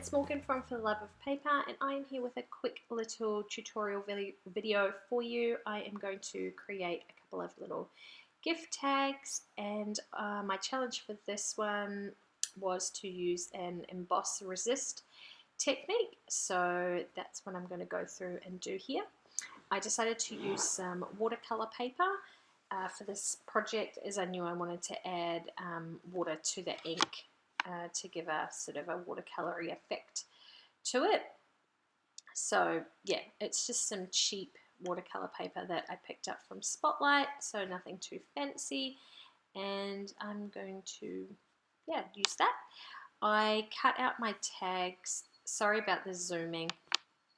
it's Morgan from For the Love of Paper, and I am here with a quick little tutorial video for you. I am going to create a couple of little gift tags, and my challenge for this one was to use an emboss resist technique, so that's what I'm going to go through and do here. I decided to use some watercolor paper for this project, as I knew I wanted to add water to the ink to give a sort of a watercolory effect to it. So yeah, it's just some cheap watercolor paper that I picked up from Spotlight, so nothing too fancy, and I'm going to use that. I cut out my tags. Sorry about the zooming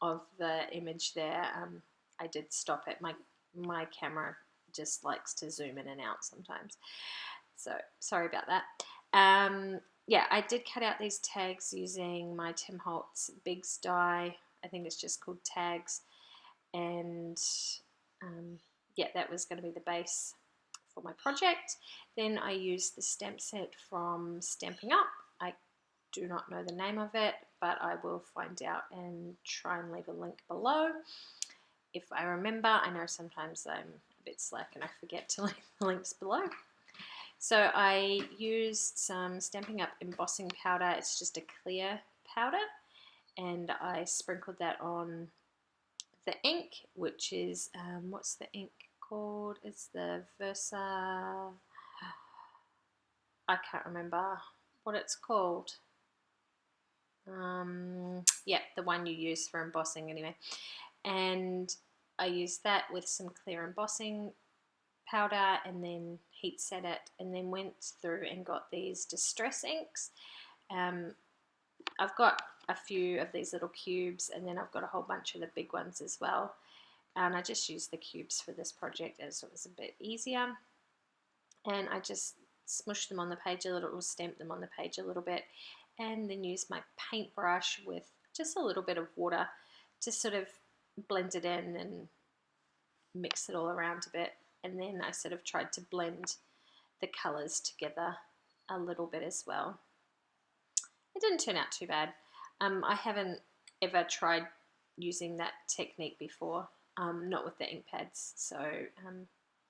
of the image there. I did stop it. My camera just likes to zoom in and out sometimes, so sorry about that. Yeah, I did cut out these tags using my Tim Holtz Bigs die. I think it's just called tags, and yeah, that was going to be the base for my project. Then I used the stamp set from Stampin' Up. I do not know the name of it, but I will find out and try and leave a link below if I remember. I know sometimes I'm a bit slack and I forget to leave the links below. So I used some Stampin' Up embossing powder. It's just a clear powder, and I sprinkled that on the ink, which is, what's the ink called? It's the Versa, I can't remember what it's called. Yeah, the one you use for embossing anyway. And I used that with some clear embossing powder and then heat set it, and then went through and got these distress inks. I've got a few of these little cubes, and then I've got a whole bunch of the big ones as well, and I just used the cubes for this project as it was a bit easier, and I just smushed them on the page a little, or stamped them on the page a little bit, and then used my paintbrush with just a little bit of water to sort of blend it in and mix it all around a bit. And then I sort of tried to blend the colours together a little bit as well. It didn't turn out too bad. I haven't ever tried using that technique before, not with the ink pads, so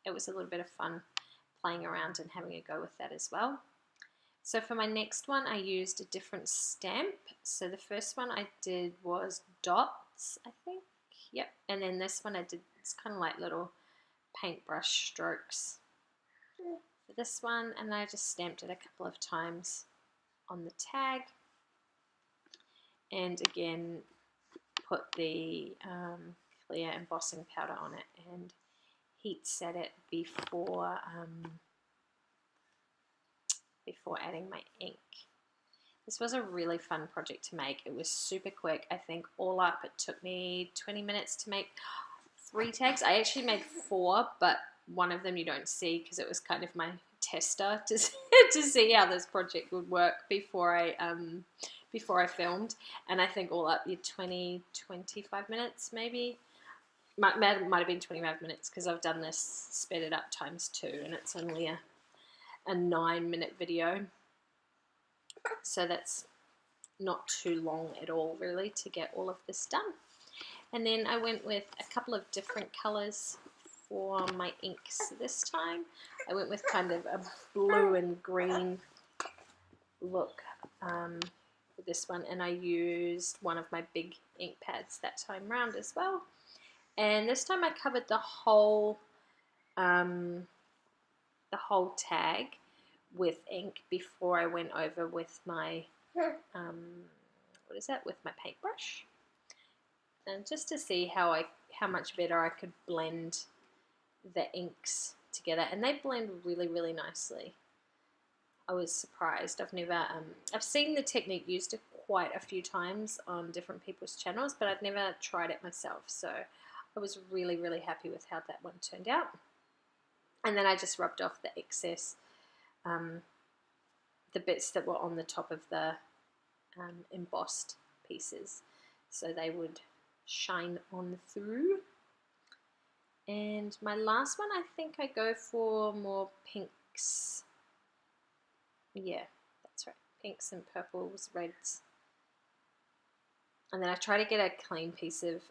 it was a little bit of fun playing around and having a go with that as well. So for my next one, I used a different stamp. So the first one I did was dots, I think. Yep. And then this one I did, it's kind of like little paintbrush strokes for this one, and I just stamped it a couple of times on the tag, and again put the clear embossing powder on it and heat set it before adding my ink. This was a really fun project to make. It was super quick. I think all up it took me 20 minutes to make 3 tags. I actually made 4, but one of them you don't see because it was kind of my tester to see how this project would work before I filmed. And I think all up, 25 minutes maybe. Might have been 25 minutes because I've done this, sped it up ×2, and it's only a 9-minute video. So that's not too long at all really to get all of this done. And then I went with a couple of different colours for my inks this time. I went with kind of a blue and green look for this one, and I used one of my big ink pads that time round as well. And this time I covered the whole tag with ink before I went over with my with my paintbrush, and just to see how much better I could blend the inks together, and they blend really, really nicely. I was surprised. I've seen the technique used quite a few times on different people's channels, but I've never tried it myself, so I was really, really happy with how that one turned out. And then I just rubbed off the excess, the bits that were on the top of the embossed pieces, so they would shine on through. And my last one, I think I go for more pinks. Yeah, that's right. Pinks and purples, reds. And then I try to get a clean piece of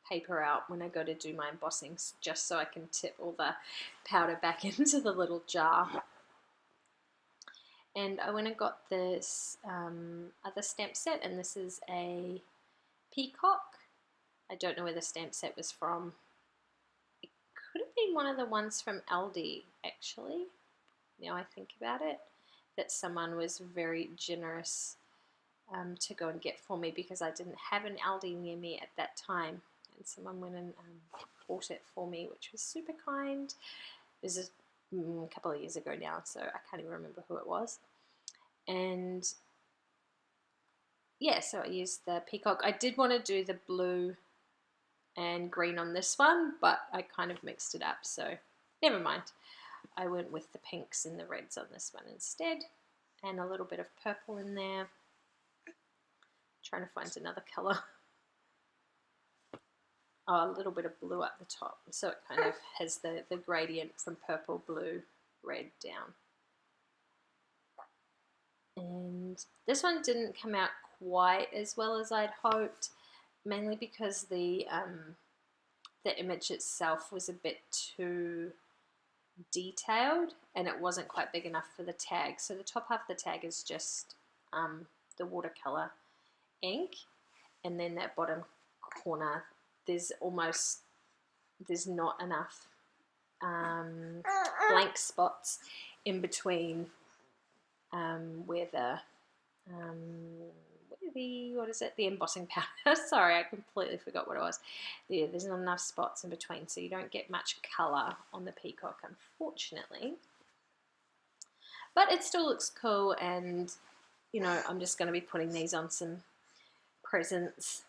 paper out when I go to do my embossings, just so I can tip all the powder back into the little jar. And I went and got this other stamp set, and this is a peacock. I don't know where the stamp set was from. It could have been one of the ones from Aldi, actually, now I think about it, that someone was very generous to go and get for me, because I didn't have an Aldi near me at that time, and someone went and bought it for me, which was super kind. This is a couple of years ago now, so I can't even remember who it was. And yeah, so I used the peacock. I did want to do the blue and green on this one, but I kind of mixed it up, so never mind. I went with the pinks and the reds on this one instead, and a little bit of purple in there. Trying to find another colour. Oh, a little bit of blue at the top, so it kind of has the gradient from purple, blue, red down. And this one didn't come out quite as well as I'd hoped, mainly because the image itself was a bit too detailed, and it wasn't quite big enough for the tag. So the top half of the tag is just the watercolor ink, and then that bottom corner there's not enough blank spots in between where the embossing powder. Sorry, I completely forgot what it was. There's not enough spots in between, so you don't get much colour on the peacock, unfortunately. But it still looks cool, and you know, I'm just going to be putting these on some presents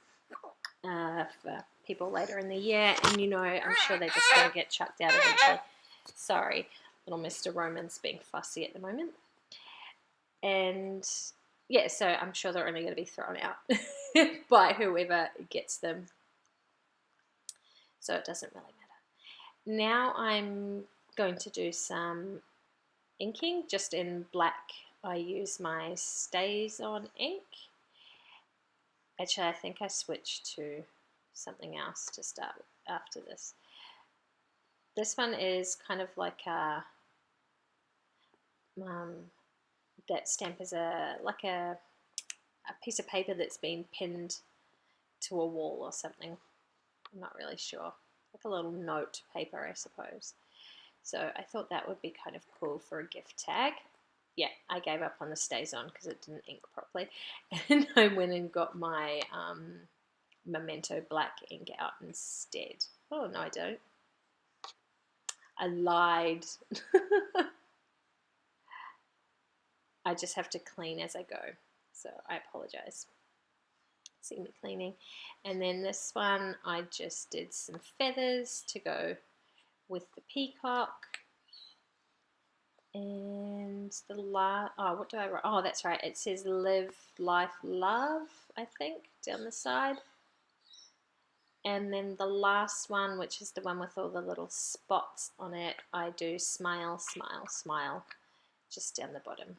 for people later in the year, and you know, I'm sure they're just going to get chucked out eventually. Sorry, little Mr. Roman's being fussy at the moment. And yeah, so I'm sure they're only going to be thrown out by whoever gets them, so it doesn't really matter. Now I'm going to do some inking just in black. I use my StazOn ink. Actually, I think I switched to something else to start with after this. This one is kind of like a that stamp is like a piece of paper that's been pinned to a wall or something. I'm not really sure. Like a little note paper, I suppose. So I thought that would be kind of cool for a gift tag. Yeah, I gave up on the StazOn because it didn't ink properly, and I went and got my Memento black ink out instead. Oh, no, I don't. I lied. I just have to clean as I go, so I apologize. See me cleaning. And then this one, I just did some feathers to go with the peacock. And the what do I write? Oh, that's right. It says live, life, love, I think, down the side. And then the last one, which is the one with all the little spots on it, I do smile, smile, smile, just down the bottom.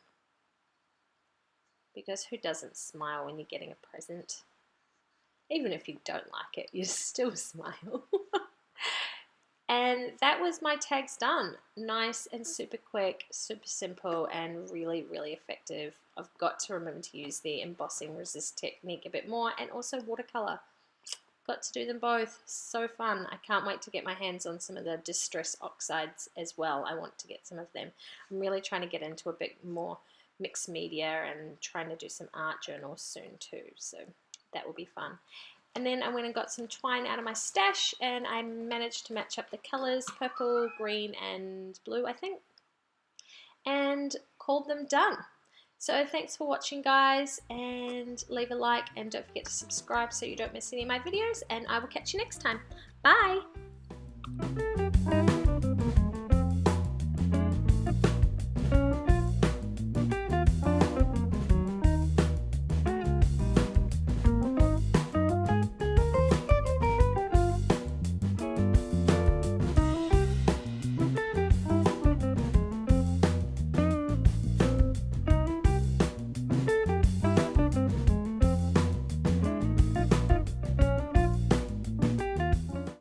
Because who doesn't smile when you're getting a present? Even if you don't like it, you still smile. And that was my tags done. Nice and super quick, super simple, and really, really effective. I've got to remember to use the embossing resist technique a bit more, and also watercolor. Got to do them both. So fun. I can't wait to get my hands on some of the Distress Oxides as well. I want to get some of them. I'm really trying to get into a bit more mixed media and trying to do some art journals soon too. So that will be fun. And then I went and got some twine out of my stash, and I managed to match up the colours, purple, green and blue, I think, and called them done. So thanks for watching, guys, and leave a like, and don't forget to subscribe so you don't miss any of my videos, and I will catch you next time. Bye!